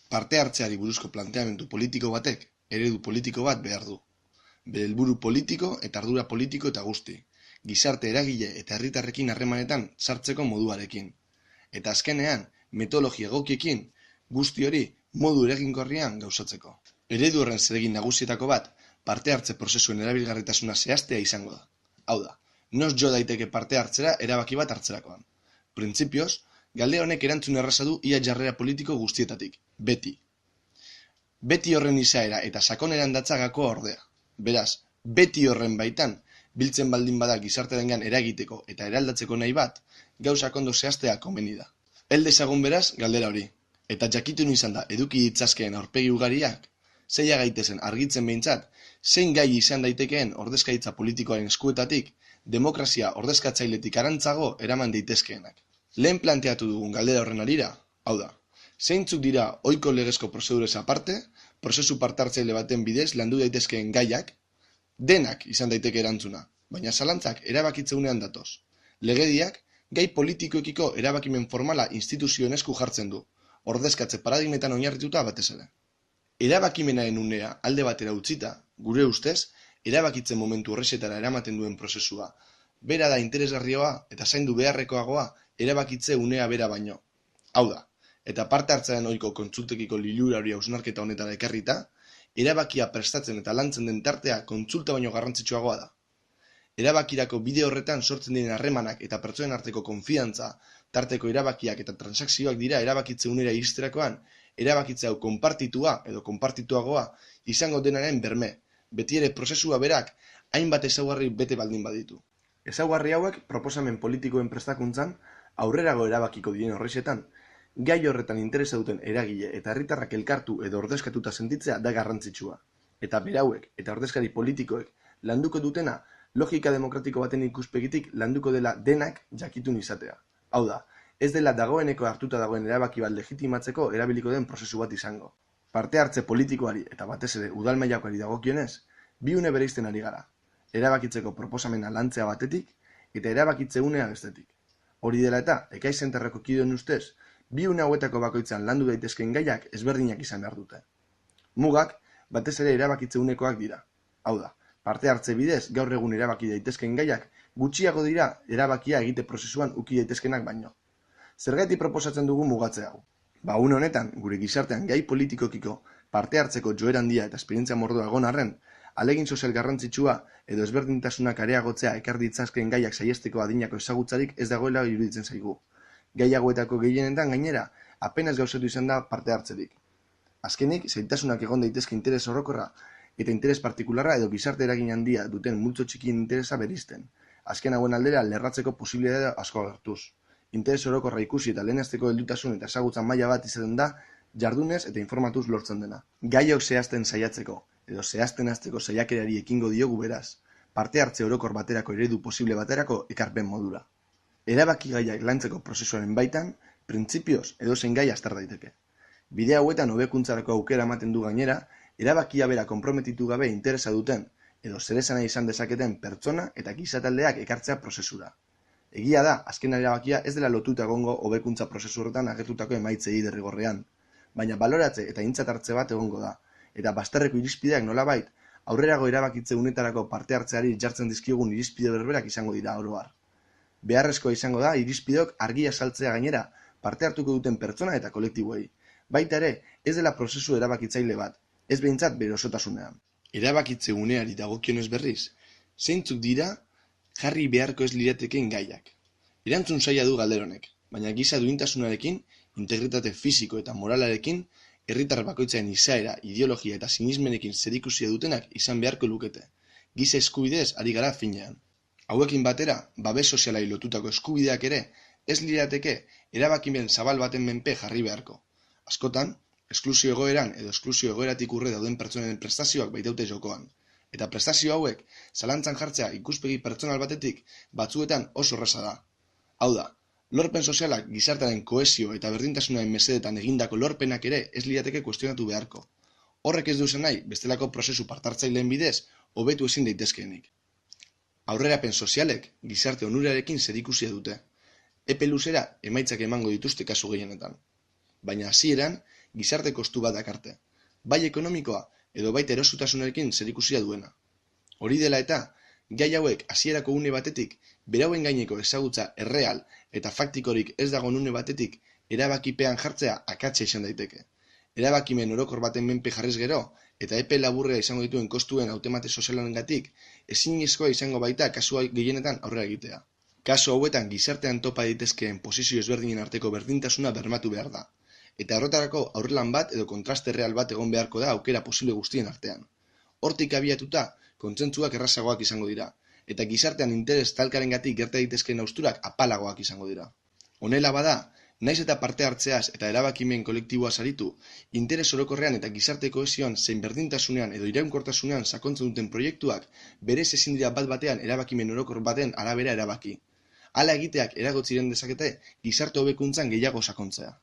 Parte hartzeari buruzko planteamendu politiko batek eredu politiko bat behar du. Bere helburu politiko eta ardura politiko eta guzti, gizarte eragile eta herritarrekin harremanetan sartzeko moduarekin. Eta azkenean, metodologia egokiekin guzti hori modu eraginkorrean gauzatzeko. Eredu horren zeregin nagusietako bat, parte hartze prozesuen erabilgarritasuna zehaztea izango da. Hau da, noz jo daiteke parte hartzera erabaki bat hartzerakoan. Printzipioz, galdera honek erantzun erraza du ia jarrera politiko guztietatik, beti. Beti horren izaera eta sakoneran datza gakoa ordea. Beraz, beti horren baitan, biltzen baldin bada gizartearengan eragiteko eta eraldatzeko nahi bat, gauzak ondo zehaztea komeni da. Hel dezagun beraz galdera hori, eta jakitun izan da eduki ditzazkeen aurpegi ugariak, zeila gaitezen argitzen behintzat, zein gai izan daitekeen ordezkaritza politikoaren eskuetatik, demokrazia ordezkatzailetik arantzago eraman daitezkeenak. Lehen planteatu dugun galdera horren harira, hau da, zeintzuk dira ohiko legezko prozedurez aparte, prozesu partartzaile baten bidez landu daitezkeen gaiak, denak izan daiteke erantzuna, baina zalantzak erabakitzeunean datoz. Legediak, gai politikoekiko erabakimen formala instituzioen esku jartzen du, ordezkatze paradigmetan oinarrituta batez ere. Erabakimenaren unea alde batera utzita, gure ustez, erabakitzen momentu horrexetara eramaten duen prozesua, bera da interesgarrioa eta zaindu beharrekoagoa erabakitze unea bera baino. Hau da, eta parte hartzearen ohiko kontsultekiko lilura hori hausnarketa honetara ekarrita, erabakia prestatzen eta lantzen den tartea kontsulta baino garrantzitsuagoa da. Erabakirako bide horretan sortzen diren harremanak eta pertsonen arteko konfiantza, tarteko erabakiak eta transakzioak dira erabakitze unera iristerakoan, erabakitze hau konpartitua edo konpartituagoa izango denaren berme, beti ere prozesua berak hainbat ezaugarri bete baldin baditu. Ezaugarri hauek proposamen politikoen prestakuntzan, aurrerago erabakiko diren horrexetan, gai horretan interesa duten eragile eta herritarrak elkartu edo ordezkatuta sentitzea da garrantzitsua. Eta berauek eta ordezkari politikoek landuko dutena logika demokratiko baten ikuspegitik landuko dela denak jakitun izatea. Hau da, ez dela dagoeneko hartuta dagoen erabaki bat legitimatzeko erabiliko den prozesu bat izango. Parte hartze politikoari eta batez ere udal mailakoari dagokionez, bi une bereizten ari gara. Erabakitzeko proposamena lantzea batetik eta erabakitze unea bestetik. Hori dela eta, Ekain Zenterreko kideon ustez, bi une hauetako bakoitzean landu daitezkeen gaiak ezberdinak izan behar dute. Mugak, batez ere erabakitze unekoak dira. Hau da, parte hartze bidez gaur egun erabaki daitezkeen gaiak gutxiago dira erabakia egite prozesuan uki daitezkenak baino. Zergatik proposatzen dugu mugatze hau? Une honetan, gure gizartean gai politikokiko parte hartzeko joera handia eta esperientzia mordoa egon arren, ahalegin sozial garrantzitsua edo ezberdintasunak areagotzea ekar ditzazkeen gaiak saihesteko adinako ezagutzarik ez dagoela iruditzen zaigu. Gai hauetako gehienetan gainera, apenas gauzatu izan da parte hartzerik. Azkenik, zailtasunak egon daitezke interes orokorra eta interes partikularra edo gizarte eragin handia duten multzo txikien interesa berizten. Azken hauen aldera lerratzeko posibilitatea asko agertuz. Interes orokorra ikusi eta lehenazteko heldutasun eta ezagutzan maila bat izaten da, jardunez eta informatuz lortzen dena. Gaiok zehazten saiatzeko, edo zehazten hasteko saiakerari ekingo diogu beraz, parte hartze orokor baterako eredu posible baterako ekarpen modura. Erabaki gaiak lantzeko prozesuaren baitan, printzipioz edozein gai azter daiteke. Bide hauetan hobekuntzarako aukera ematen du gainera, erabakia bera konprometitu gabe interesa duten, edo zeresana izan dezaketen pertsona eta gizataldeak ekartzea prozesura. Egia da, azken erabakia ez dela lotuta egongo hobekuntza prozesu horretan agertutako emaitzei derrigorrean, baina baloratze eta aintzat hartze bat egongo da, eta bazterreko irizpideak nolabait, aurrerago erabakitze unetarako parte hartzeari jartzen dizkiogun irizpide berberak izango dira oro har. Beharrezkoa izango da irizpideok argi azaltzea gainera parte hartuko duten pertsona eta kolektiboei. Baita ere, ez dela prozesu erabakitzaile bat, ez behintzat bere osotasunean. Erabakitze uneari dagokionez berriz, zeintzuk dira jarri beharko ez liratekeen gaiak. Erantzun zaila du galderonek, baina giza duintasunarekin, integritate fisiko eta moralarekin, herritar bakoitzaren izaera, ideologia eta sinismenekin zerikusia dutenak izan beharko lukete. Giza eskubideez ari gara finean. Hauekin batera, babes sozialai lotutako eskubideak ere, ez lirateke erabakimen zabal baten menpe jarri beharko. Askotan, esklusio egoeran edo esklusio egoeratik urre dauden pertsonen prestazioak baitaute jokoan. Eta prestazio hauek, zalantzan jartzea ikuspegi pertsonal batetik, batzuetan oso erraza da. Hau da, lorpen sozialak gizartearen kohesio eta berdintasunaren mesedetan egindako lorpenak ere ez lirateke kuestionatu beharko. Horrek ez du esan nahi, bestelako prozesu partartzaileen bidez, hobetu ezin daitezkeenik. Aurrerapen sozialek gizarte onurarekin zerikusia dute. Epe luzera emaitzak emango dituzte kasu gehienetan. Baina hasieran, gizarte kostu bat dakarte, bai ekonomikoa edo baita erosotasunarekin zerikusia duena. Hori dela eta, gai hauek hasierako une batetik, berauen gaineko ezagutza erreal eta faktikorik ez dago une batetik erabakipean jartzea akatsa izan daiteke. Erabakimen orokor baten menpe jarriz gero, eta epe laburrea izango dituen kostuen hautemate sozialengatik, ezinezkoa izango baita kasu gehienetan aurrera egitea. Kasu hauetan gizartean topa daitezkeen posizio ezberdinen arteko berdintasuna bermatu behar da, eta horretarako aurrelan bat edo kontraste real bat egon beharko da aukera posible guztien artean. Hortik abiatuta, kontsentsuak errazagoak izango dira, eta gizartean interes talkarengatik gerta daitezkeen hausturak apalagoak izango dira. Honela bada, naiz eta parte hartzeaz eta erabakimen kolektiboaz aritu, interes orokorrean eta gizarte kohesioan zein berdintasunean edo iraunkortasunean sakontzen duten proiektuak berez ezin dira bat batean erabakimen orokor baten arabera erabaki. Hala egiteak eragotziren dezakete gizarte hobekuntzan gehiago sakontzea.